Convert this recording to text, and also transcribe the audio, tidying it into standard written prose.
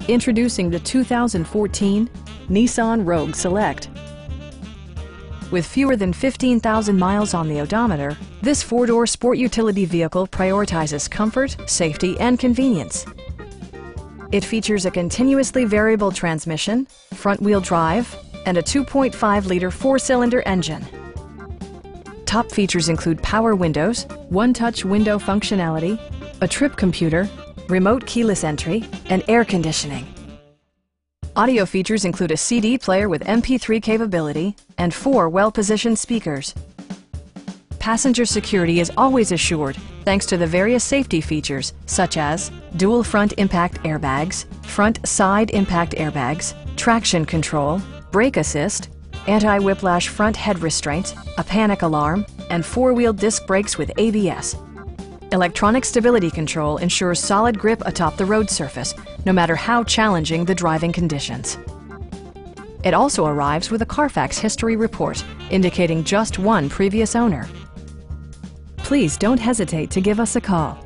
Introducing the 2014 Nissan Rogue Select. With fewer than 15,000 miles on the odometer, this four-door sport utility vehicle prioritizes comfort, safety, and convenience. It features a continuously variable transmission, front-wheel drive, and a 2.5-liter four-cylinder engine. Top features include power windows, one-touch window functionality, a trip computer, remote keyless entry, and air conditioning. Audio features include a CD player with MP3 capability and 4 well-positioned speakers. Passenger security is always assured thanks to the various safety features such as dual front impact airbags, front side impact airbags, traction control, brake assist, anti-whiplash front head restraints, a panic alarm, and 4-wheel disc brakes with ABS. Electronic stability control ensures solid grip atop the road surface, no matter how challenging the driving conditions. It also arrives with a Carfax history report, indicating just one previous owner. Please don't hesitate to give us a call.